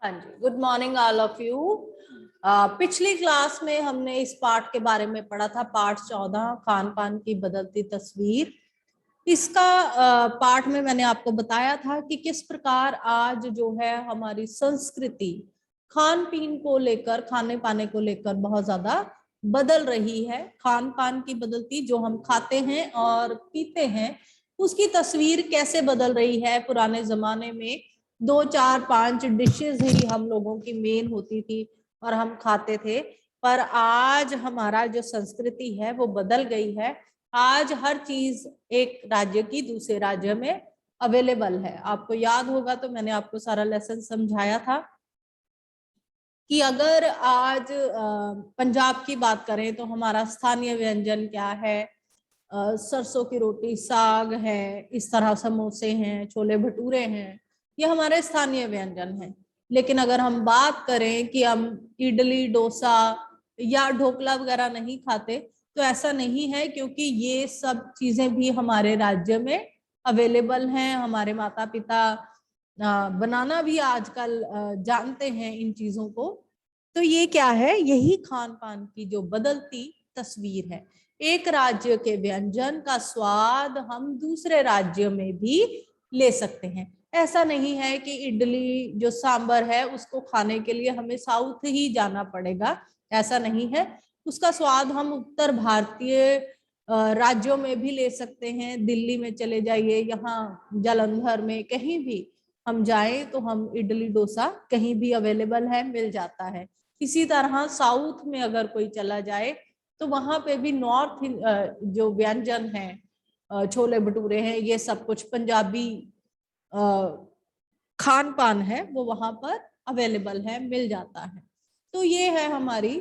हाँ जी, good morning all of you. पिछली क्लास में हमने इस पार्ट के बारे में पढ़ा था, पार्ट 14, खान पान की बदलती तस्वीर। इसका पार्ट में मैंने आपको बताया था कि किस प्रकार आज जो है हमारी संस्कृति खान पीन को लेकर, खाने पाने को लेकर बहुत ज्यादा बदल रही है। खान पान की बदलती, जो हम खाते हैं और पीते हैं, उसकी तस्वीर कैसे बदल रही है। पुराने जमाने में 2 4 5 डिशेज ही हम लोगों की मेन होती थी और हम खाते थे, पर आज हमारा जो संस्कृति है वो बदल गई है। आज हर चीज एक राज्य की दूसरे राज्य में अवेलेबल है। आपको याद होगा तो मैंने आपको सारा लेसन समझाया था कि अगर आज पंजाब की बात करें तो हमारा स्थानीय व्यंजन क्या है। सरसों की रोटी, साग है, इस तरह समोसे हैं, छोले भटूरे हैं, ये हमारे स्थानीय व्यंजन हैं। लेकिन अगर हम बात करें कि हम इडली, डोसा या ढोकला वगैरह नहीं खाते, तो ऐसा नहीं है, क्योंकि ये सब चीजें भी हमारे राज्य में अवेलेबल हैं। हमारे माता पिता बनाना भी आजकल जानते हैं इन चीजों को। तो ये क्या है, यही खान पान की जो बदलती तस्वीर है। एक राज्य के व्यंजन का स्वाद हम दूसरे राज्य में भी ले सकते हैं। ऐसा नहीं है कि इडली जो सांबर है उसको खाने के लिए हमें साउथ ही जाना पड़ेगा, ऐसा नहीं है। उसका स्वाद हम उत्तर भारतीय राज्यों में भी ले सकते हैं। दिल्ली में चले जाइए, यहाँ जालंधर में कहीं भी हम जाएं तो हम इडली डोसा कहीं भी अवेलेबल है, मिल जाता है। इसी तरह साउथ में अगर कोई चला जाए तो वहां पे भी नॉर्थ जो व्यंजन है, छोले भटूरे हैं, ये सब कुछ पंजाबी खान पान है, वो वहां पर अवेलेबल है, मिल जाता है। तो ये है हमारी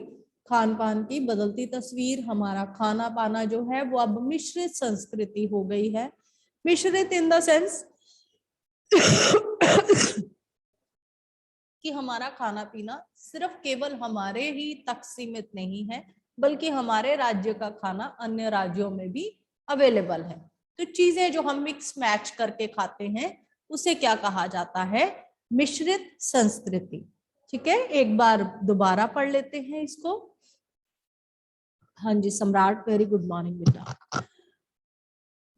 खान पान की बदलती तस्वीर। हमारा खाना पाना जो है वो अब मिश्रित संस्कृति हो गई है। मिश्रित इन द सेंस कि हमारा खाना पीना सिर्फ केवल हमारे ही तक सीमित नहीं है, बल्कि हमारे राज्य का खाना अन्य राज्यों में भी अवेलेबल है। तो चीजें जो हम मिक्स मैच करके खाते हैं उसे क्या कहा जाता है, मिश्रित संस्कृति। ठीक है, एक बार दोबारा पढ़ लेते हैं इसको। हाँ जी सम्राट, वेरी गुड मॉर्निंग बेटा।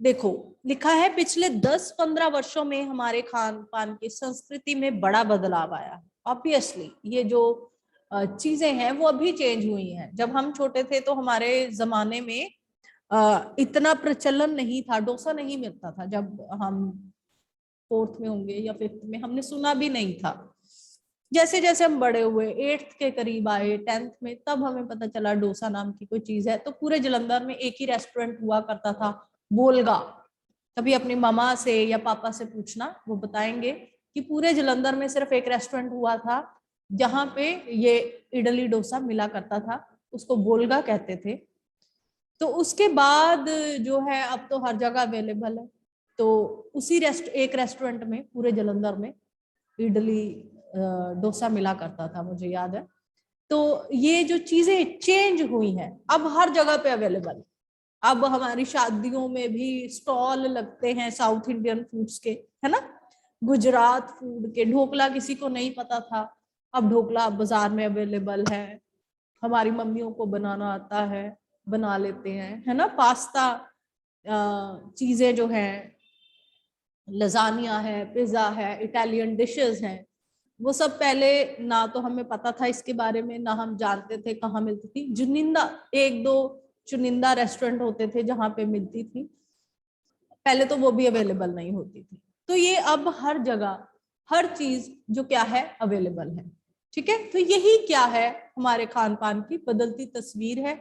देखो लिखा है, पिछले 10-15 वर्षों में हमारे खान पान की संस्कृति में बड़ा बदलाव आया। ऑब्वियसली ये जो चीजें हैं वो अभी चेंज हुई हैं। जब हम छोटे थे तो हमारे जमाने में इतना प्रचलन नहीं था, डोसा नहीं मिलता था। जब हम 4th में होंगे या 5th में, हमने सुना भी नहीं था। जैसे जैसे हम बड़े हुए, 8th के करीब आए, 10th में, तब हमें पता चला डोसा नाम की कोई चीज है। तो पूरे जलंधर में एक ही रेस्टोरेंट हुआ करता था, बोलगा। कभी अपनी मामा से या पापा से पूछना, वो बताएंगे कि पूरे जलंधर में सिर्फ एक रेस्टोरेंट हुआ था जहां पे ये इडली डोसा मिला करता था, उसको बोलगा कहते थे। तो उसके बाद जो है अब तो हर जगह अवेलेबल है। तो उसी एक रेस्टोरेंट में पूरे जलंधर में इडली डोसा मिला करता था, मुझे याद है। तो ये जो चीजें चेंज हुई हैं, अब हर जगह पे अवेलेबल। अब हमारी शादियों में भी स्टॉल लगते हैं साउथ इंडियन फूड्स के, है ना, गुजरात फूड के। ढोकला किसी को नहीं पता था, अब ढोकला बाजार में अवेलेबल है। हमारी मम्मियों को बनाना आता है, बना लेते हैं, है ना। पास्ता चीजें जो हैं, लजानिया है, पिज्जा है, इटालियन डिशेस हैं, वो सब पहले ना तो हमें पता था इसके बारे में, ना हम जानते थे कहाँ मिलती थी। चुनिंदा 1-2 चुनिंदा रेस्टोरेंट होते थे जहां पे मिलती थी, पहले तो वो भी अवेलेबल नहीं होती थी। तो ये अब हर जगह हर चीज जो क्या है अवेलेबल है। ठीक है, तो यही क्या है, हमारे खान पान की बदलती तस्वीर है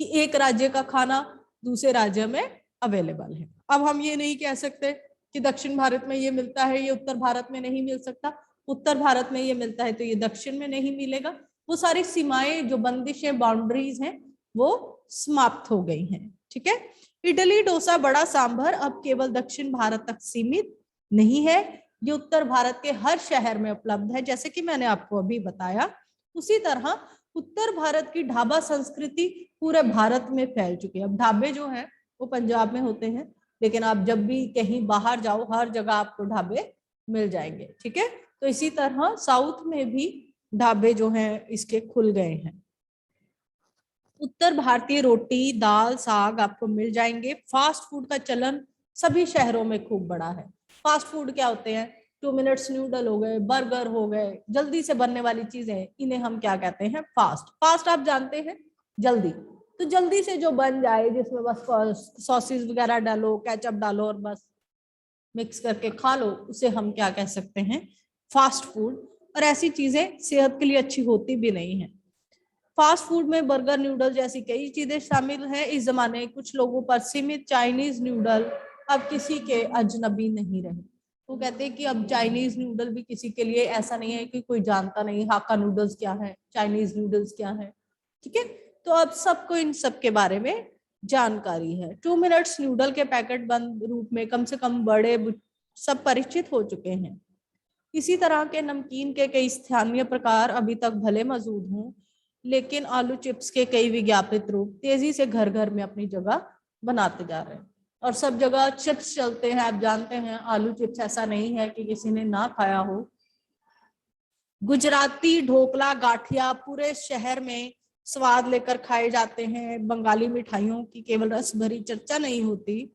कि एक राज्य का खाना दूसरे राज्य में अवेलेबल है। अब हम ये नहीं कह सकते कि दक्षिण भारत में ये मिलता है, ये उत्तर भारत में नहीं मिल सकता। उत्तर भारत में ये मिलता है तो ये दक्षिण में नहीं मिलेगा। वो सारी सीमाएं, जो बंदिशें, बाउंड्रीज हैं, वो समाप्त हो गई हैं। ठीक है, इडली डोसा बड़ा सांभर अब केवल दक्षिण भारत तक सीमित नहीं है, ये उत्तर भारत के हर शहर में उपलब्ध है, जैसे कि मैंने आपको अभी बताया। उसी तरह उत्तर भारत की ढाबा संस्कृति पूरे भारत में फैल चुकी है। अब ढाबे जो है वो पंजाब में होते हैं, लेकिन आप जब भी कहीं बाहर जाओ, हर जगह आपको ढाबे मिल जाएंगे। ठीक है, तो इसी तरह साउथ में भी ढाबे जो हैं इसके खुल गए हैं। उत्तर भारतीय रोटी, दाल, साग आपको मिल जाएंगे। फास्ट फूड का चलन सभी शहरों में खूब बड़ा है। फास्ट फूड क्या होते हैं? 2 मिनट्स नूडल हो गए, बर्गर हो गए, जल्दी से बनने वाली चीजें, इन्हें हम क्या कहते हैं? फास्ट। फास्ट आप जानते हैं, जल्दी। तो जल्दी से जो बन जाए, जिसमें बस सॉसेस वगैरह डालो, केचप डालो और बस मिक्स करके खा लो, उसे हम क्या कह सकते हैं? Fast food. और ऐसी चीजें सेहत के लिए अच्छी होती भी नहीं है। फास्ट फूड में बर्गर, नूडल जैसी कई चीजें शामिल हैं। इस जमाने कुछ लोगों पर सीमित चाइनीज नूडल अब किसी के अजनबी नहीं रहे। वो कहते हैं कि अब चाइनीज नूडल भी किसी के लिए ऐसा नहीं है कि कोई जानता नहीं हाक्का नूडल्स क्या है, चाइनीज नूडल्स क्या है। ठीक है, तो अब सबको इन सब के बारे में जानकारी है। 2 मिनट्स नूडल के पैकेट बंद रूप में कम से कम बड़े सब परिचित हो चुके हैं। इसी तरह के नमकीन के कई स्थानीय प्रकार अभी तक भले मौजूद हों, लेकिन आलू चिप्स के कई विज्ञापित रूप तेजी से घर घर में अपनी जगह बनाते जा रहे हैं और सब जगह चिप्स चलते हैं। आप जानते हैं आलू चिप्स ऐसा नहीं है कि किसी ने ना खाया हो। गुजराती ढोकला, गाठिया पूरे शहर में स्वाद लेकर खाए जाते हैं। बंगाली मिठाइयों की केवल रस भरी चर्चा नहीं होती,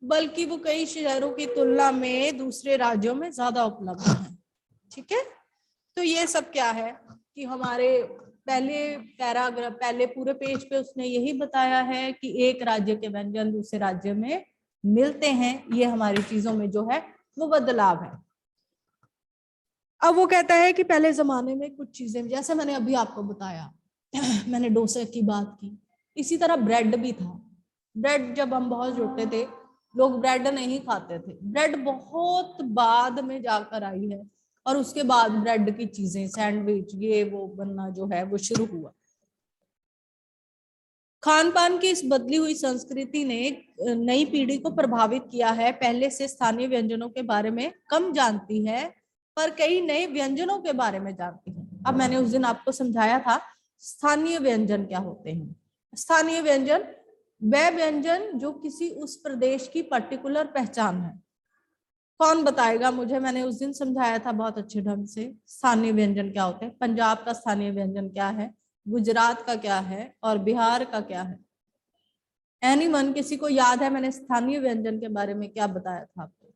बल्कि वो कई शहरों की तुलना में दूसरे राज्यों में ज्यादा उपलब्ध है। ठीक है, तो ये सब क्या है कि हमारे पहले पैराग्राफ, पहले पूरे पेज पे उसने यही बताया है कि एक राज्य के व्यंजन दूसरे राज्य में मिलते हैं। ये हमारी चीजों में जो है वो बदलाव है। अब वो कहता है कि पहले जमाने में कुछ चीजें, जैसे मैंने अभी आपको बताया मैंने डोसे की बात की, इसी तरह ब्रेड भी था। ब्रेड जब हम बहुत छोटे थे, लोग ब्रेड नहीं खाते थे। ब्रेड बहुत बाद में जाकर आई है और उसके बाद ब्रेड की चीजें, सैंडविच, ये वो बनना जो है वो शुरू हुआ। खान पान की इस बदली हुई संस्कृति ने नई पीढ़ी को प्रभावित किया है। पहले से स्थानीय व्यंजनों के बारे में कम जानती है, पर कई नए व्यंजनों के बारे में जानती है। अब मैंने उस दिन आपको समझाया था स्थानीय व्यंजन क्या होते हैं। स्थानीय व्यंजन वह व्यंजन जो किसी उस प्रदेश की पर्टिकुलर पहचान है। कौन बताएगा मुझे? मैंने उस दिन समझाया था बहुत अच्छे ढंग से स्थानीय व्यंजन क्या होते हैं। पंजाब का स्थानीय व्यंजन क्या है, गुजरात का क्या है और बिहार का क्या है। एनीवन, किसी को याद है मैंने स्थानीय व्यंजन के बारे में क्या बताया था आपको?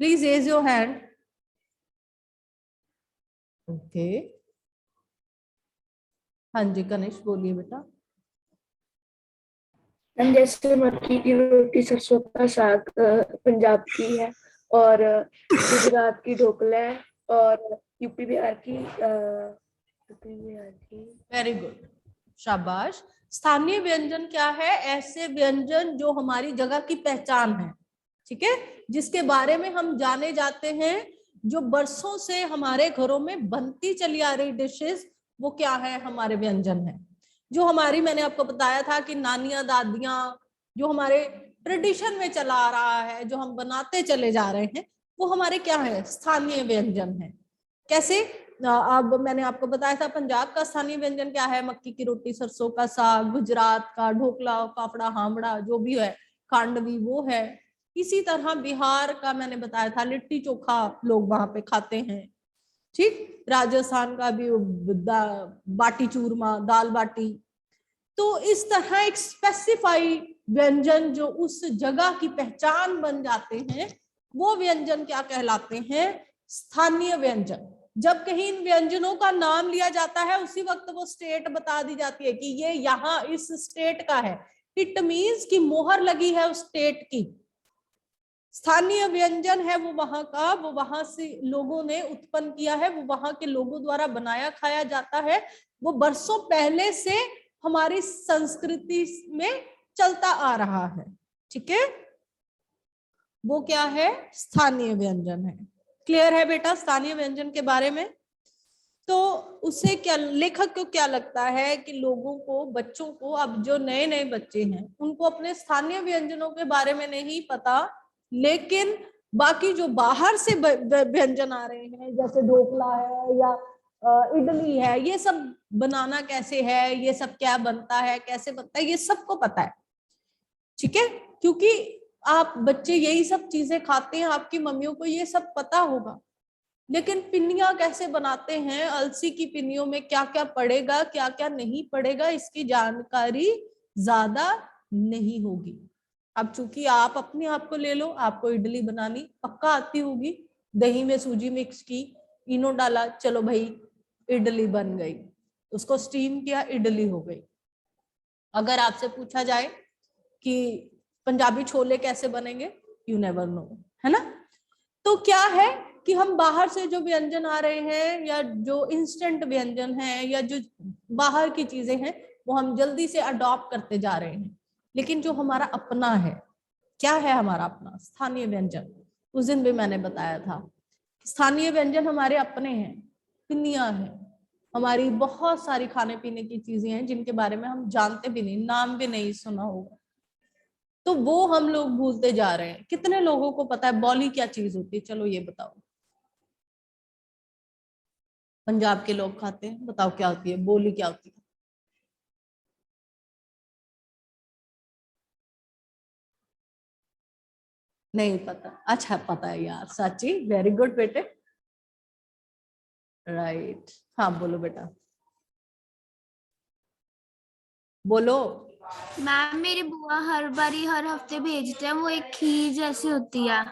Please raise your hand. Okay, हाँ जी कनिष्क बोलिए बेटा। जैसे मक्की की रोटी, सरसों का साग पंजाब की है, और गुजरात की ढोकला है, और यूपी बिहार की वेरी गुड, शाबाश। स्थानीय व्यंजन क्या है? ऐसे व्यंजन जो हमारी जगह की पहचान है, ठीक है, जिसके बारे में हम जाने जाते हैं, जो बरसों से हमारे घरों में बनती चली आ रही डिशेस, वो क्या है? हमारे व्यंजन है। जो हमारी, मैंने आपको बताया था कि नानियां, दादियां, जो हमारे ट्रेडिशन में चला आ रहा है, जो हम बनाते चले जा रहे हैं, वो हमारे क्या है? स्थानीय व्यंजन है। कैसे? अब मैंने आपको बताया था पंजाब का स्थानीय व्यंजन क्या है? मक्की की रोटी, सरसों का साग। गुजरात का ढोकला, फाफड़ा, हामड़ा जो भी है, खांडवी, वो है। इसी तरह बिहार का मैंने बताया था लिट्टी चोखा लोग वहां पे खाते हैं। ठीक, राजस्थान का भी बाटी चूरमा, दाल बाटी। तो इस तरह एक स्पेसिफाई व्यंजन जो उस जगह की पहचान बन जाते हैं, वो व्यंजन क्या कहलाते हैं? स्थानीय व्यंजन। जब कहीं इन व्यंजनों का नाम लिया जाता है, उसी वक्त वो स्टेट बता दी जाती है कि ये यहाँ इस स्टेट का है। इट मीन्स कि मोहर लगी है उस स्टेट की। स्थानीय व्यंजन है वो वहां का, वो वहां से लोगों ने उत्पन्न किया है, वो वहां के लोगों द्वारा बनाया खाया जाता है, वो बरसों पहले से हमारी संस्कृति में चलता आ रहा है। ठीक है, वो क्या है? स्थानीय व्यंजन है। क्लियर है बेटा स्थानीय व्यंजन के बारे में? तो उसे क्या, लेखक को क्या लगता है कि लोगों को, बच्चों को, अब जो नए नए बच्चे हैं उनको अपने स्थानीय व्यंजनों के बारे में नहीं पता, लेकिन बाकी जो बाहर से व्यंजन आ रहे हैं, जैसे ढोकला है या इडली है, ये सब बनाना कैसे है, ये सब क्या बनता है, कैसे बनता है, ये सबको पता है। ठीक है, क्योंकि आप बच्चे यही सब चीजें खाते हैं, आपकी मम्मियों को ये सब पता होगा, लेकिन पिन्नियां कैसे बनाते हैं, अलसी की पिन्नियों में क्या क्या पड़ेगा क्या क्या नहीं पड़ेगा, इसकी जानकारी ज्यादा नहीं होगी। अब चूंकि आप अपने आप को ले लो, आपको इडली बनानी पक्का आती होगी, दही में सूजी मिक्स की, इनो डाला, चलो भाई इडली बन गई, उसको स्टीम किया, इडली हो गई। अगर आपसे पूछा जाए कि पंजाबी छोले कैसे बनेंगे, यू नेवर नो, है ना। तो क्या है कि हम बाहर से जो व्यंजन आ रहे हैं या जो इंस्टेंट व्यंजन है या जो बाहर की चीजें हैं वो हम जल्दी से अडॉप्ट करते जा रहे हैं, लेकिन जो हमारा अपना है, क्या है हमारा अपना स्थानीय व्यंजन, उस दिन भी मैंने बताया था, स्थानीय व्यंजन हमारे अपने हैं, पिन्नियां हैं, हमारी बहुत सारी खाने पीने की चीजें हैं जिनके बारे में हम जानते भी नहीं, नाम भी नहीं सुना होगा, तो वो हम लोग भूलते जा रहे हैं। कितने लोगों को पता है बॉली क्या चीज होती है, चलो ये बताओ। पंजाब के लोग खाते हैं, बताओ क्या होती है बोली, क्या होती है? नहीं पता, अच्छा पता है यार, सच्ची, वेरी गुड बेटे, राइट। हाँ बोलो बेटा, बोलो। मैम मेरी बुआ हर बारी हर हफ्ते भेजते हैं, वो एक खीर जैसी होती है,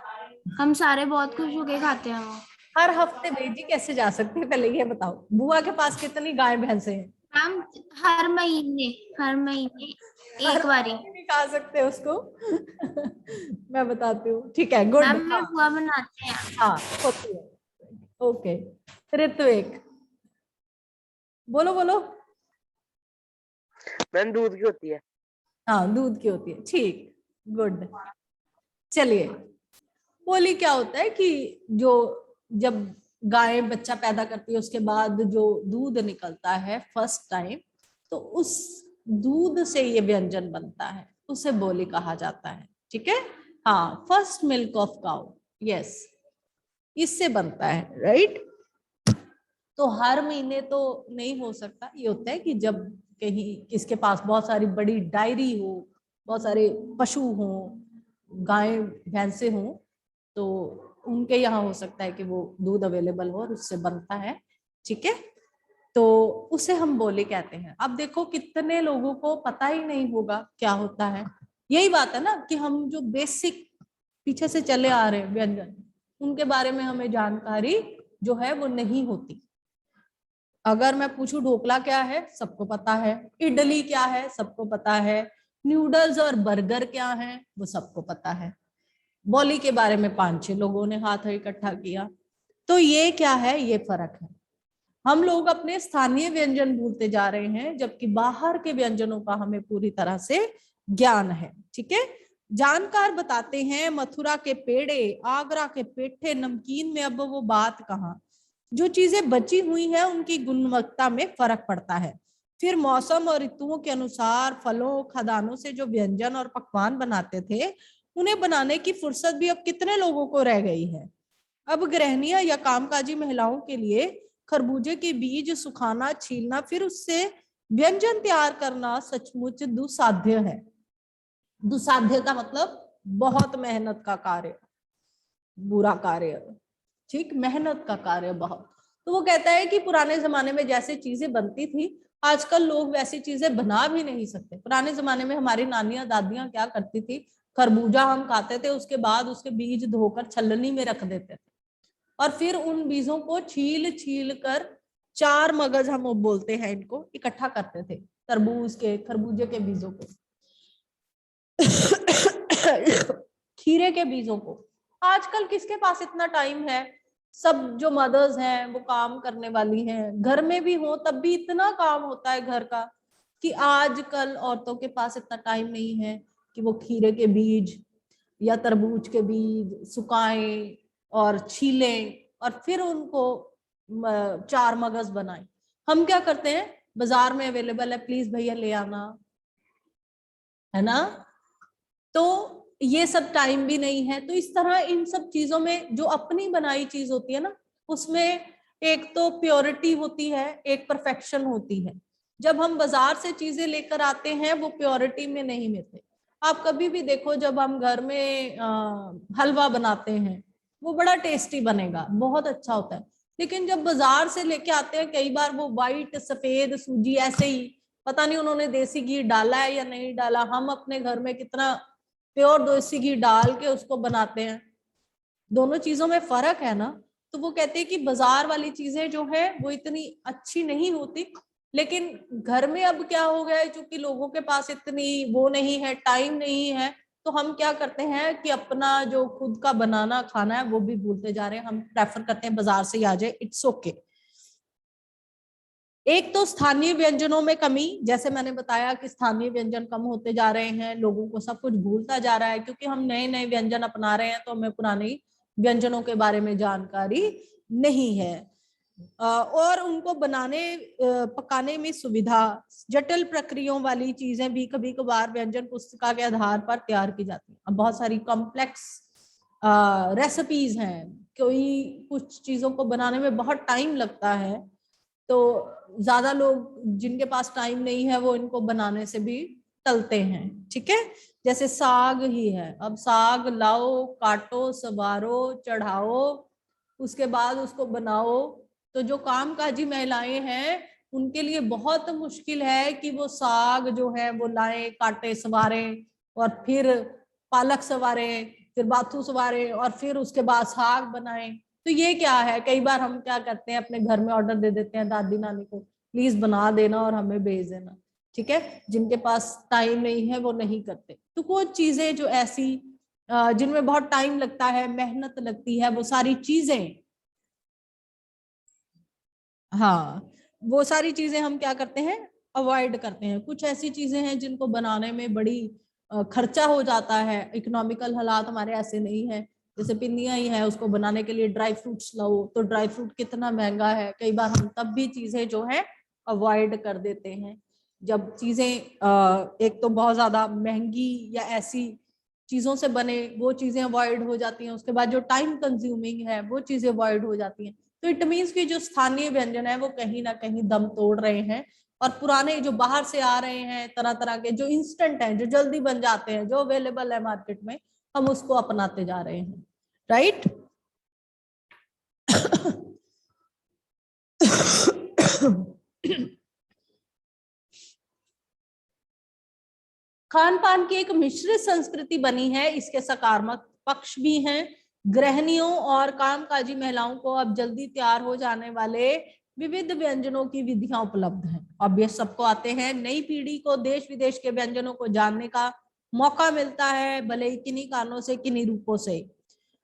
हम सारे बहुत खुश होके खाते हैं वो। हर हफ्ते भेजी कैसे जा सकती है, पहले ये बताओ, बुआ के पास कितनी गाय भैंसे हैं? मैम हर महीने हर एक बारी। महीने नहीं खा सकते उसको। मैं बताती हूँ, ठीक है, गुड। मैम मेरे बुआ बनाते हैं। हाँ होती है, ओके। ऋत्विक बोलो बोलो। मैम दूध की होती है। हाँ दूध की होती है, ठीक, गुड। चलिए, बोली क्या होता है कि जो जब गाय बच्चा पैदा करती है उसके बाद जो दूध निकलता है फर्स्ट टाइम, तो उस दूध से ये व्यंजन बनता है, उसे बोली कहा जाता है, ठीक है। हाँ, first milk of cow, yes, इससे बनता है, राइट। तो हर महीने तो नहीं हो सकता, ये होता है कि जब कहीं किसके पास बहुत सारी बड़ी डायरी हो, बहुत सारे पशु हो, गाय भैंसे हो, तो उनके यहाँ हो सकता है कि वो दूध अवेलेबल हो और उससे बनता है, ठीक है। तो उसे हम बोली कहते हैं। अब देखो कितने लोगों को पता ही नहीं होगा क्या होता है, यही बात है ना कि हम जो बेसिक पीछे से चले आ रहे हैं व्यंजन, उनके बारे में हमें जानकारी जो है वो नहीं होती। अगर मैं पूछूं ढोकला क्या है, सबको पता है, इडली क्या है सबको पता है, नूडल्स और बर्गर क्या है वो सबको पता है, बॉली के बारे में 5-6 लोगों ने हाथ इकट्ठा किया। तो ये क्या है, ये फर्क है, हम लोग अपने स्थानीय व्यंजन भूलते जा रहे हैं, जबकि बाहर के व्यंजनों का हमें पूरी तरह से ज्ञान है, ठीक है। जानकार बताते हैं मथुरा के पेड़े, आगरा के पेठे, नमकीन में अब वो बात कहाँ, जो चीजें बची हुई है उनकी गुणवत्ता में फर्क पड़ता है। फिर मौसम और ऋतुओं के अनुसार फलों खदानों से जो व्यंजन और पकवान बनाते थे, उन्हें बनाने की फुर्सत भी अब कितने लोगों को रह गई है। अब गृहणियां या कामकाजी महिलाओं के लिए खरबूजे के बीज सुखाना, छीलना, फिर उससे व्यंजन तैयार करना सचमुच दुसाध्य है। दुसाध्य का मतलब बहुत मेहनत का कार्य, बुरा कार्य, ठीक, मेहनत का कार्य बहुत। तो वो कहता है कि पुराने जमाने में जैसे चीजें बनती थी, आजकल लोग वैसी चीजें बना भी नहीं सकते। पुराने जमाने में हमारी नानियां दादियां क्या करती थी, खरबूजा हम खाते थे, उसके बाद उसके बीज धोकर छलनी में रख देते थे और फिर उन बीजों को छील छील कर, 4 मगज हम बोलते हैं इनको, इकट्ठा करते थे, तरबूज के खरबूजे के बीजों को, खीरे के बीजों को। आजकल किसके पास इतना टाइम है, सब जो मदर्स हैं वो काम करने वाली हैं, घर में भी हो तब भी इतना काम होता है घर का, कि आजकल औरतों के पास इतना टाइम नहीं है कि वो खीरे के बीज या तरबूज के बीज सुखाएं और छीलें और फिर उनको 4 मगज बनाएं। हम क्या करते हैं, बाजार में अवेलेबल है, प्लीज भैया ले आना, है ना। तो ये सब टाइम भी नहीं है। तो इस तरह इन सब चीजों में जो अपनी बनाई चीज होती है ना, उसमें एक तो प्योरिटी होती है, एक परफेक्शन होती है। जब हम बाजार से चीजें लेकर आते हैं वो प्योरिटी में नहीं मिलते, आप कभी भी देखो, जब हम घर में हलवा बनाते हैं वो बड़ा टेस्टी बनेगा, बहुत अच्छा होता है, लेकिन जब बाजार से लेके आते हैं कई बार वो वाइट सफेद सूजी ऐसे ही, पता नहीं उन्होंने देसी घी डाला है या नहीं डाला। हम अपने घर में कितना प्योर देसी घी डाल के उसको बनाते हैं, दोनों चीजों में फर्क है ना। तो वो कहते हैं कि बाजार वाली चीजें जो है वो इतनी अच्छी नहीं होती, लेकिन घर में अब क्या हो गया है, क्योंकि लोगों के पास इतनी वो नहीं है, टाइम नहीं है, तो हम क्या करते हैं कि अपना जो खुद का बनाना खाना है वो भी भूलते जा रहे हैं, हम प्रेफर करते हैं बाजार से ही आ जाए, इट्स ओके। एक तो स्थानीय व्यंजनों में कमी, जैसे मैंने बताया कि स्थानीय व्यंजन कम होते जा रहे हैं, लोगों को सब कुछ भूलता जा रहा है, क्योंकि हम नए नए व्यंजन अपना रहे हैं तो हमें पुराने व्यंजनों के बारे में जानकारी नहीं है। और उनको बनाने पकाने में सुविधा, जटिल प्रक्रियाओं वाली चीजें भी कभी कभार व्यंजन पुस्तिका के आधार पर तैयार की जाती हैं। अब बहुत सारी कॉम्प्लेक्स रेसिपीज हैं, कोई कुछ चीजों को बनाने में बहुत टाइम लगता है, तो ज्यादा लोग जिनके पास टाइम नहीं है वो इनको बनाने से भी टलते हैं। ठीक है, जैसे साग ही है, अब साग लाओ, काटो, संवारो, चढ़ाओ, उसके बाद उसको बनाओ, तो जो कामकाजी महिलाएं हैं उनके लिए बहुत मुश्किल है कि वो साग जो है वो लाए, काटे, संवारे, और फिर पालक संवारे, फिर बाथू संवारे, और फिर उसके बाद साग बनाए। तो ये क्या है, कई बार हम क्या करते हैं अपने घर में ऑर्डर दे देते हैं दादी नानी को, प्लीज बना देना और हमें भेज देना। ठीक है, जिनके पास टाइम नहीं है वो नहीं करते। तो कुछ चीजें जो ऐसी जिनमें बहुत टाइम लगता है, मेहनत लगती है, वो सारी चीजें, हाँ, वो सारी चीजें हम क्या करते हैं, अवॉइड करते हैं। कुछ ऐसी चीजें हैं जिनको बनाने में बड़ी खर्चा हो जाता है, इकोनॉमिकल हालात हमारे ऐसे नहीं है, जैसे पिन्नियां ही है, उसको बनाने के लिए ड्राई फ्रूट्स लाओ, तो ड्राई फ्रूट कितना महंगा है, कई बार हम तब भी चीजें जो है अवॉइड कर देते हैं। जब चीजें एक तो बहुत ज्यादा महंगी या ऐसी चीजों से बने, वो चीजें अवॉइड हो जाती हैं, उसके बाद जो टाइम कंज्यूमिंग है वो चीजें अवॉइड हो जाती हैं। तो इट मीन्स कि जो स्थानीय व्यंजन है वो कहीं ना कहीं दम तोड़ रहे हैं, और पुराने जो बाहर से आ रहे हैं तरह तरह के, जो इंस्टेंट हैं, जो जल्दी बन जाते हैं, जो अवेलेबल है मार्केट में, हम उसको अपनाते जा रहे हैं। राइट। खान पान की एक मिश्रित संस्कृति बनी है, इसके सकारात्मक पक्ष भी हैं। गृहिणियों और कामकाजी महिलाओं को अब जल्दी तैयार हो जाने वाले विविध व्यंजनों की विधियां उपलब्ध हैं, अब ये सबको आते हैं। नई पीढ़ी को देश विदेश के व्यंजनों को जानने का मौका मिलता है, भले ही किन्हीं कारणों से, किन्हीं रूपों से।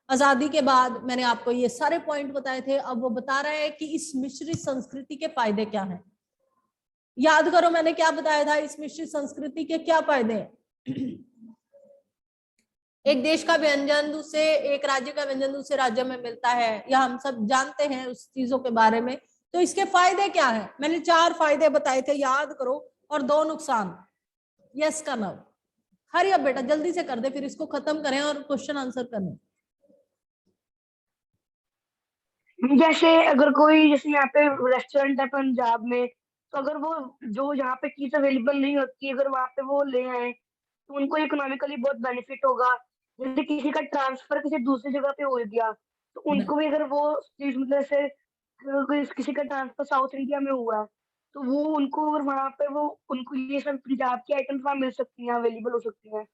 आजादी के बाद मैंने आपको ये सारे पॉइंट बताए थे, अब वो बता रहा है कि इस मिश्रित संस्कृति के फायदे क्या हैं। याद करो मैंने क्या बताया था, इस मिश्रित संस्कृति के क्या फायदे हैं। एक देश का व्यंजन दूसरे, एक राज्य का व्यंजन दूसरे राज्य में मिलता है, या हम सब जानते हैं उस चीजों के बारे में, तो इसके फायदे क्या हैं। मैंने 4 फायदे बताए थे, याद करो, और 2 नुकसान। यस का नो, हरी अब बेटा जल्दी से कर दे, फिर इसको खत्म करें और क्वेश्चन आंसर करें। जैसे अगर कोई, जैसे यहाँ पे रेस्टोरेंट है पंजाब में, तो अगर वो जो यहाँ पे चीज अवेलेबल नहीं होती, अगर वहाँ पे वो ले आए तो उनको इकोनॉमिकली बहुत बेनिफिट होगा। जैसे किसी का ट्रांसफर किसी दूसरी जगह पे हो गया, तो उनको भी अगर वो चीज, मतलब से किसी का ट्रांसफर साउथ इंडिया में हुआ है, तो वो उनको, और वहाँ पे वो उनको ये सब पंजाब की आइटम्स वहाँ मिल सकती हैं, अवेलेबल हो सकती हैं,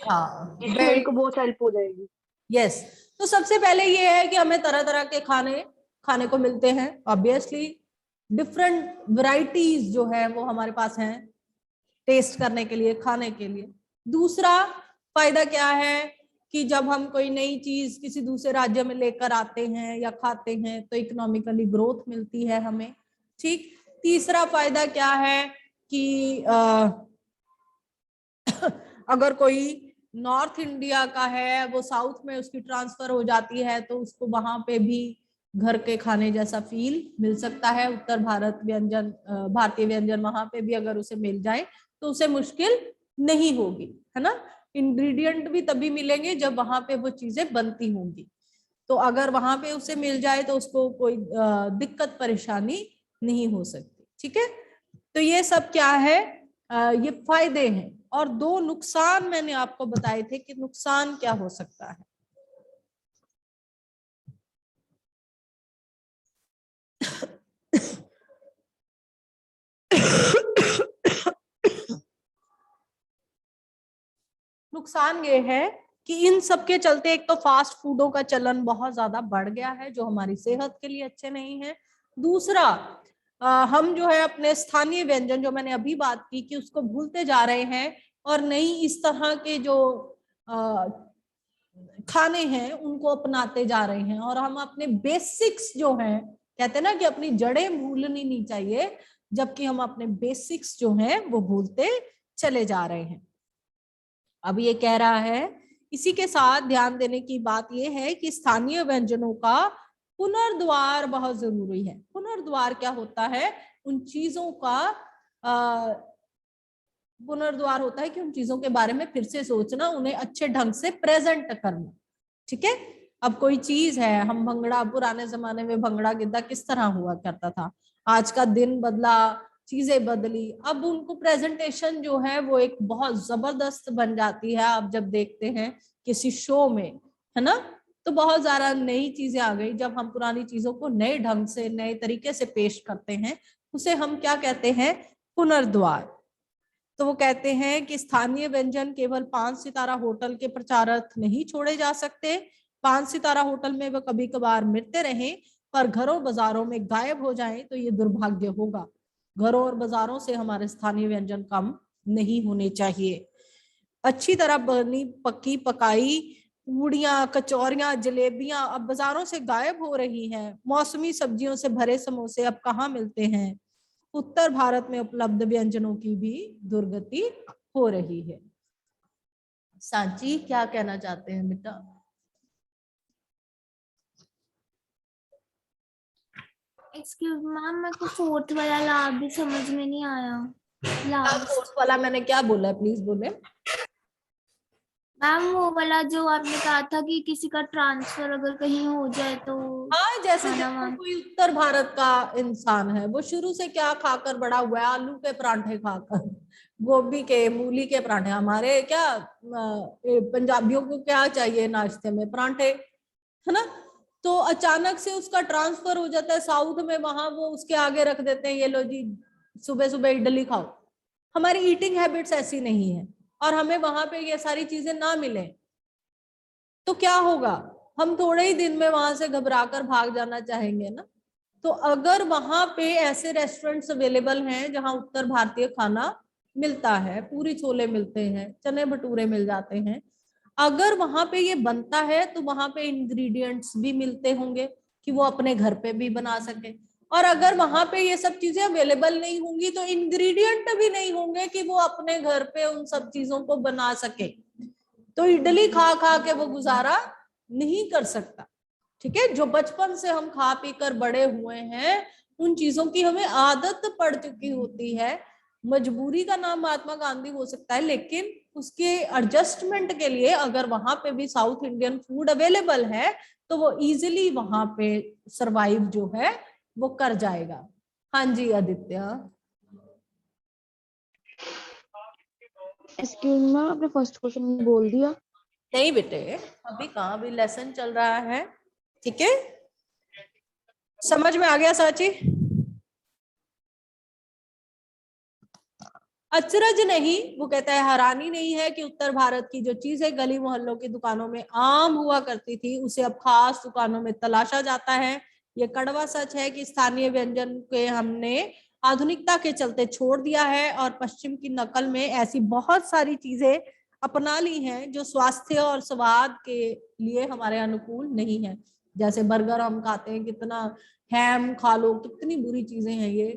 हाँ, जिससे उनको बहुत हेल्प हो जाएगी। यस। तो सबसे पहले ये है कि हमें तरह तरह के खाने को मिलते हैं, ऑब्वियसली डिफरेंट वैरायटीज जो है वो हमारे पास हैं टेस्ट करने के लिए, खाने के लिए। दूसरा फायदा क्या है कि जब हम कोई नई चीज किसी दूसरे राज्य में लेकर आते हैं या खाते हैं तो इकोनॉमिकली ग्रोथ मिलती है हमें। ठीक। तीसरा फायदा क्या है कि अगर कोई नॉर्थ इंडिया का है, वो साउथ में उसकी ट्रांसफर हो जाती है, तो उसको वहां पे भी घर के खाने जैसा फील मिल सकता है। उत्तर भारत व्यंजन, भारतीय व्यंजन वहां पे भी अगर उसे मिल जाए तो उसे मुश्किल नहीं होगी, है ना। इंग्रेडिएंट भी तभी मिलेंगे जब वहां पे वो चीजें बनती होंगी, तो अगर वहां पे उसे मिल जाए तो उसको कोई दिक्कत परेशानी नहीं हो सकती। ठीक है, तो ये सब क्या है, ये फायदे हैं, और 2 नुकसान मैंने आपको बताए थे कि नुकसान क्या हो सकता है। नुकसान ये है कि इन सब के चलते एक तो फास्ट फूडों का चलन बहुत ज्यादा बढ़ गया है जो हमारी सेहत के लिए अच्छे नहीं है। दूसरा, हम जो है अपने स्थानीय व्यंजन, जो मैंने अभी बात की कि उसको भूलते जा रहे हैं, और नई इस तरह के जो खाने हैं उनको अपनाते जा रहे हैं, और हम अपने बेसिक्स जो हैं, कहते हैं ना कि अपनी जड़ें भूलनी नहीं चाहिए, जबकि हम अपने बेसिक्स जो हैं वो भूलते चले जा रहे हैं। अब ये कह रहा है, इसी के साथ ध्यान देने की बात यह है कि स्थानीय व्यंजनों का पुनर्द्वार बहुत जरूरी है। पुनर्द्वार क्या होता है? उन चीजों का पुनर्द्वार होता है कि उन चीजों के बारे में फिर से सोचना, उन्हें अच्छे ढंग से प्रेजेंट करना। ठीक है, अब कोई चीज है, हम भंगड़ा, पुराने जमाने में भंगड़ा गिद्दा किस तरह हुआ करता था, आज का दिन बदला, चीजें बदली, अब उनको प्रेजेंटेशन जो है वो एक बहुत जबरदस्त बन जाती है। आप जब देखते हैं किसी शो में, है ना, तो बहुत ज्यादा नई चीजें आ गई। जब हम पुरानी चीजों को नए ढंग से, नए तरीके से पेश करते हैं, उसे हम क्या कहते हैं? पुनर्द्वार। तो वो कहते हैं कि स्थानीय व्यंजन केवल 5 सितारा होटल के प्रचारक नहीं छोड़े जा सकते। 5 सितारा होटल में वो कभी कभार मिलते रहें, पर घरों बाजारों में गायब हो जाएं तो ये दुर्भाग्य होगा। घरों और बाजारों से हमारे स्थानीय व्यंजन कम नहीं होने चाहिए। अच्छी तरह बनी पकी पकाई पूड़ियाँ, कचौरियां, जलेबियां अब बाजारों से गायब हो रही हैं। मौसमी सब्जियों से भरे समोसे अब कहाँ मिलते हैं। उत्तर भारत में उपलब्ध व्यंजनों की भी दुर्गति हो रही है। सांची क्या कहना चाहते हैं बेटा? एक्सक्यूज मैम, मेरे को 4th वाला लाभ भी समझ में नहीं आया। लाभ फोर्थ वाला मैंने क्या बोला है, प्लीज बोले। मैम वो वाला जो आपने कहा था कि किसी का ट्रांसफर अगर कहीं हो जाए तो हाँ, जैसे खाना देखो वहाँ। कोई उत्तर भारत का इंसान है, वो शुरू से क्या खाकर बड़ा हुआ है? आलू के परांठे खाकर, गोभी के, मूली के परांठे। हमारे क्या पंजाबियों को क्या चाहिए नाश्ते में? परांठे, है ना। तो अचानक से उसका ट्रांसफर हो जाता है साउथ में, वहां वो उसके आगे रख देते हैं, ये लो जी सुबह सुबह इडली खाओ। हमारी ईटिंग हैबिट्स ऐसी नहीं है, और हमें वहां पे ये सारी चीजें ना मिले तो क्या होगा? हम थोड़े ही दिन में वहां से घबरा कर भाग जाना चाहेंगे ना। तो अगर वहां पे ऐसे रेस्टोरेंट्स अवेलेबल हैं जहां उत्तर भारतीय खाना मिलता है, पूरी छोले मिलते हैं, चने भटूरे मिल जाते हैं, अगर वहां पे ये बनता है तो वहां पे इंग्रेडिएंट्स भी मिलते होंगे कि वो अपने घर पे भी बना सके। और अगर वहां पे ये सब चीजें अवेलेबल नहीं होंगी तो इंग्रेडिएंट भी नहीं होंगे कि वो अपने घर पे उन सब चीजों को बना सके। तो इडली खा खा के वो गुजारा नहीं कर सकता। ठीक है, जो बचपन से हम खा पी कर बड़े हुए हैं, उन चीजों की हमें आदत पड़ चुकी होती है। मजबूरी का नाम महात्मा गांधी हो सकता है, लेकिन उसके एडजस्टमेंट के लिए अगर वहां पे भी साउथ इंडियन फूड अवेलेबल है तो वो इजीली वहां पे सरवाइव जो है वो कर जाएगा। हाँ जी आदित्य। एक्सक्यूज मी मैम, आपने फर्स्ट क्वेश्चन बोल दिया। नहीं बेटे, अभी कहाँ, अभी लेसन चल रहा है। ठीक है, समझ में आ गया साची? अचरज नहीं, वो कहता है हैरानी नहीं है कि उत्तर भारत की जो चीजें गली मोहल्लों की दुकानों में आम हुआ करती थी उसे अब खास दुकानों में तलाशा जाता है। ये कड़वा सच है कि स्थानीय व्यंजन के हमने आधुनिकता के चलते छोड़ दिया है और पश्चिम की नकल में ऐसी बहुत सारी चीजें अपना ली हैं जो स्वास्थ्य और स्वाद के लिए हमारे अनुकूल नहीं है। जैसे बर्गर हम खाते हैं, कितना हैम खा लो, कितनी बुरी चीजें हैं ये,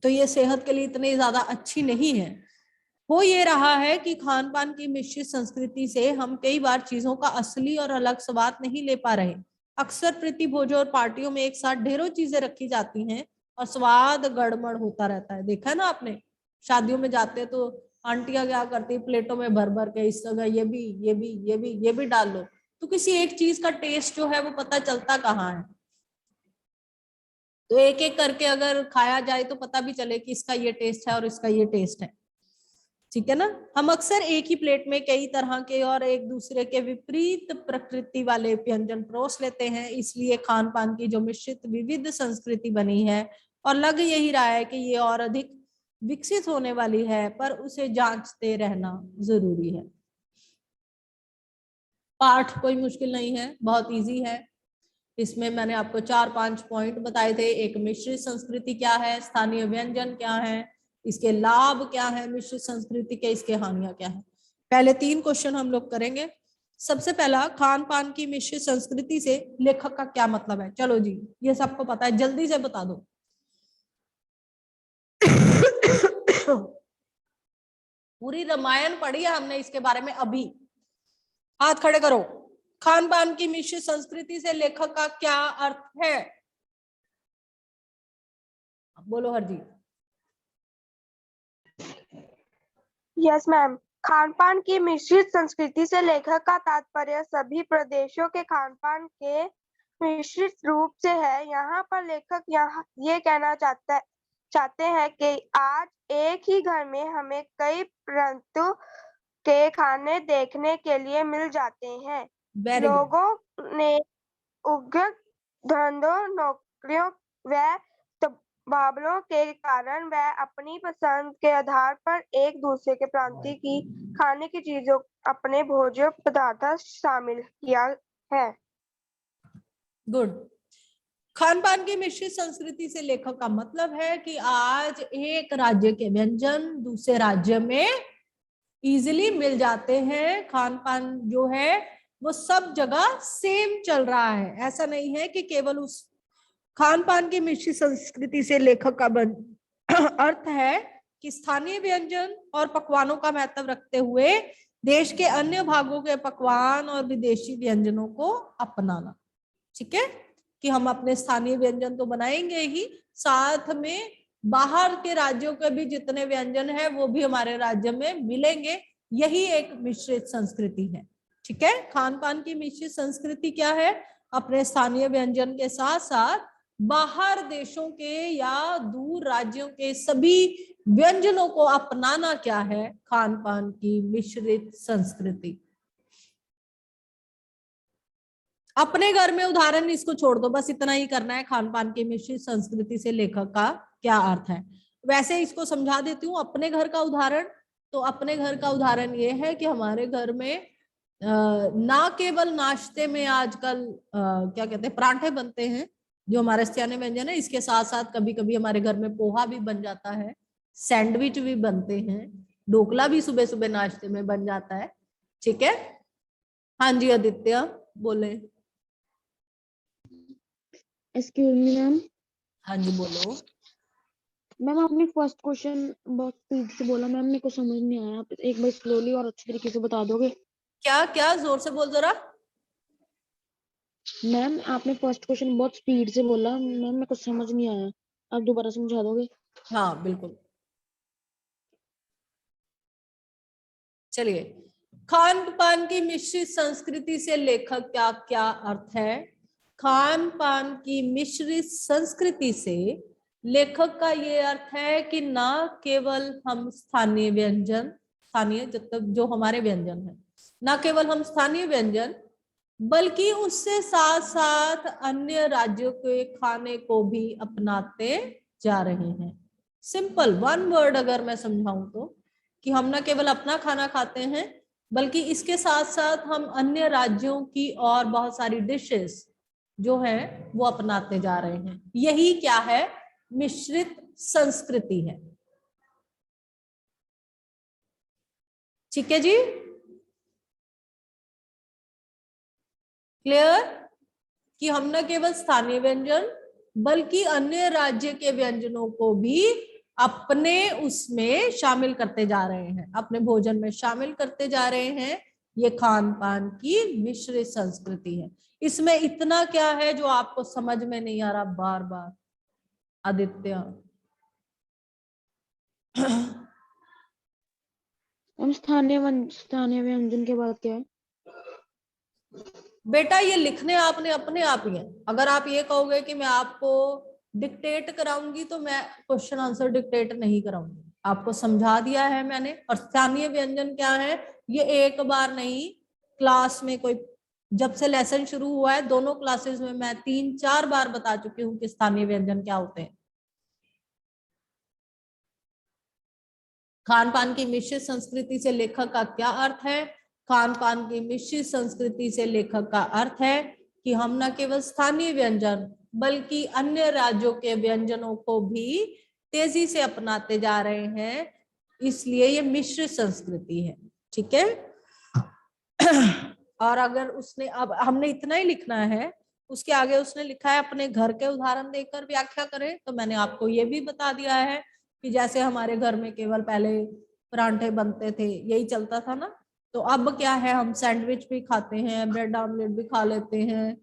तो ये सेहत के लिए इतनी ज्यादा अच्छी नहीं है। हो ये रहा है कि खान पान की मिश्रित संस्कृति से हम कई बार चीजों का असली और अलग स्वाद नहीं ले पा रहे। अक्सर प्रीति भोजों और पार्टियों में एक साथ ढेरों चीजें रखी जाती हैं और स्वाद गड़बड़ होता रहता है। देखा है ना आपने, शादियों में जाते हैं तो आंटियां क्या करती, प्लेटों में भर भर के इस जगह ये भी ये भी ये भी ये भी डाल लो, तो किसी एक चीज का टेस्ट जो है वो पता चलता कहाँ है। तो एक एक करके अगर खाया जाए तो पता भी चले कि इसका ये टेस्ट है और इसका ये टेस्ट है, ठीक है ना। हम अक्सर एक ही प्लेट में कई तरह के और एक दूसरे के विपरीत प्रकृति वाले व्यंजन परोस लेते हैं, इसलिए खान पान की जो मिश्रित विविध संस्कृति बनी है और लग यही रहा है कि ये और अधिक विकसित होने वाली है, पर उसे जांचते रहना जरूरी है। पाठ कोई मुश्किल नहीं है, बहुत इजी है। इसमें मैंने आपको 4-5 पॉइंट बताए थे। एक, मिश्रित संस्कृति क्या है, स्थानीय व्यंजन क्या है, इसके लाभ क्या है मिश्रित संस्कृति के, इसके हानियां क्या है। पहले 3 क्वेश्चन हम लोग करेंगे। सबसे पहला, खान पान की मिश्रित संस्कृति से लेखक का क्या मतलब है। चलो जी, ये सबको पता है, जल्दी से बता दो। पूरी रामायण पढ़ी है हमने इसके बारे में अभी। हाथ खड़े करो। खान पान की मिश्रित संस्कृति से लेखक का क्या अर्थ है, बोलो हरजीत। यस मैम, खान पान की मिश्रित संस्कृति से लेखक का तात्पर्य सभी प्रदेशों के खान पान के मिश्रित रूप से है। यहाँ पर लेखक ये कहना चाहते हैं कि आज एक ही घर में हमें कई प्रांतों के खाने देखने के लिए मिल जाते हैं। लोगों ने उग्र धंधों, नौकरियों व तबादलों के कारण वह अपनी पसंद के आधार पर एक दूसरे के प्रांत की खाने की चीजों अपने भोज्य पदार्थ शामिल किया है। गुड। खान पान की मिश्रित संस्कृति से लेखक का मतलब है कि आज एक राज्य के व्यंजन दूसरे राज्य में इजीली मिल जाते हैं। खान पान जो है वो सब जगह सेम चल रहा है। ऐसा नहीं है कि केवल उस खान पान की मिश्रित संस्कृति से लेखक का अर्थ है कि स्थानीय व्यंजन और पकवानों का महत्व रखते हुए देश के अन्य भागों के पकवान और विदेशी व्यंजनों को अपनाना। ठीक है, कि हम अपने स्थानीय व्यंजन तो बनाएंगे ही, साथ में बाहर के राज्यों के भी जितने व्यंजन है वो भी हमारे राज्य में मिलेंगे। यही एक मिश्रित संस्कृति है। ठीक है, खान पान की मिश्रित संस्कृति क्या है, अपने स्थानीय व्यंजन के साथ साथ बाहर देशों के या दूर राज्यों के सभी व्यंजनों को अपनाना क्या है, खान पान की मिश्रित संस्कृति। अपने घर में उदाहरण इसको छोड़ दो, बस इतना ही करना है। खान पान की मिश्रित संस्कृति से लेखक का क्या अर्थ है। वैसे इसको समझा देती हूँ अपने घर का उदाहरण। तो अपने घर का उदाहरण ये है कि हमारे घर में ना केवल नाश्ते में आजकल क्या कहते हैं पराठे बनते हैं जो हमारे स्थानीय व्यंजन है, इसके साथ साथ कभी कभी हमारे घर में पोहा भी बन जाता है, सैंडविच भी बनते हैं, ढोकला भी सुबह सुबह नाश्ते में बन जाता है। ठीक है, हाँ जी आदित्य बोले। Excuse me ma'am. हाँ जी बोलो। मैम आपने फर्स्ट क्वेश्चन बहुत स्पीड से बोला मैम, मेरे को समझ नहीं आया। आप एक बार स्लोली और अच्छी तरीके से बता दोगे? क्या क्या जोर से बोल जरा। मैम आपने फर्स्ट क्वेश्चन बहुत स्पीड से बोला मैम, मेरे को समझ नहीं आया। आप दोबारा समझा दोगे? हाँ बिल्कुल। चलिए, खान पान की मिश्रित संस्कृति से लेखक का क्या अर्थ है। खान पान की मिश्रित संस्कृति से लेखक का ये अर्थ है कि ना केवल हम स्थानीय व्यंजन, स्थानीय जो हमारे व्यंजन है, ना केवल हम स्थानीय व्यंजन बल्कि उससे साथ साथ अन्य राज्यों के खाने को भी अपनाते जा रहे हैं। सिंपल वन वर्ड अगर मैं समझाऊं तो, कि हम ना केवल अपना खाना खाते हैं बल्कि इसके साथ साथ हम अन्य राज्यों की और बहुत सारी डिशेस जो है वो अपनाते जा रहे हैं। यही क्या है, मिश्रित संस्कृति है। ठीक है जी, क्लियर, कि हम न केवल स्थानीय व्यंजन बल्कि अन्य राज्य के व्यंजनों को भी अपने उसमें शामिल करते जा रहे हैं, अपने भोजन में शामिल करते जा रहे हैं। ये खान पान की मिश्रित संस्कृति है। इसमें इतना क्या है जो आपको समझ में नहीं आ रहा बार बार आदित्य? हम स्थानीय व्यंजन के बाद क्या है? बेटा ये लिखने आपने अपने आप ही है। अगर आप ये कहोगे कि मैं आपको डिक्टेट कराऊंगी तो मैं क्वेश्चन आंसर डिक्टेट नहीं कराऊंगी, आपको समझा दिया है मैंने। और स्थानीय व्यंजन क्या है, ये एक बार नहीं, क्लास में कोई जब से लेसन शुरू हुआ है दोनों क्लासेस में मैं 3-4 बार बता चुकी हूँ कि स्थानीय व्यंजन क्या होते हैं। खान पान की मिश्रित संस्कृति से लेखक का क्या अर्थ है? खान पान की मिश्रित संस्कृति से लेखक का अर्थ है कि हम न केवल स्थानीय व्यंजन बल्कि अन्य राज्यों के व्यंजनों को भी तेजी से अपनाते जा रहे हैं, इसलिए ये मिश्रित संस्कृति है। ठीक है। और अगर उसने, अब हमने इतना ही लिखना है, उसके आगे उसने लिखा है अपने घर के उदाहरण देकर व्याख्या करें, तो मैंने आपको ये भी बता दिया है कि जैसे हमारे घर में केवल पहले परांठे बनते थे, यही चलता था ना, तो अब क्या है, हम सैंडविच भी खाते हैं, ब्रेड ऑमलेट भी खा लेते हैं,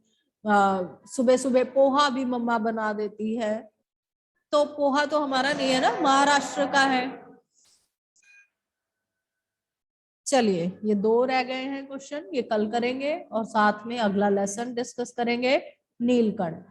सुबह सुबह पोहा भी मम्मा बना देती है। तो पोहा तो हमारा नहीं है ना, महाराष्ट्र का है। चलिए, ये 2 रह गए हैं क्वेश्चन, ये कल करेंगे और साथ में अगला लेसन डिस्कस करेंगे नीलकंठ।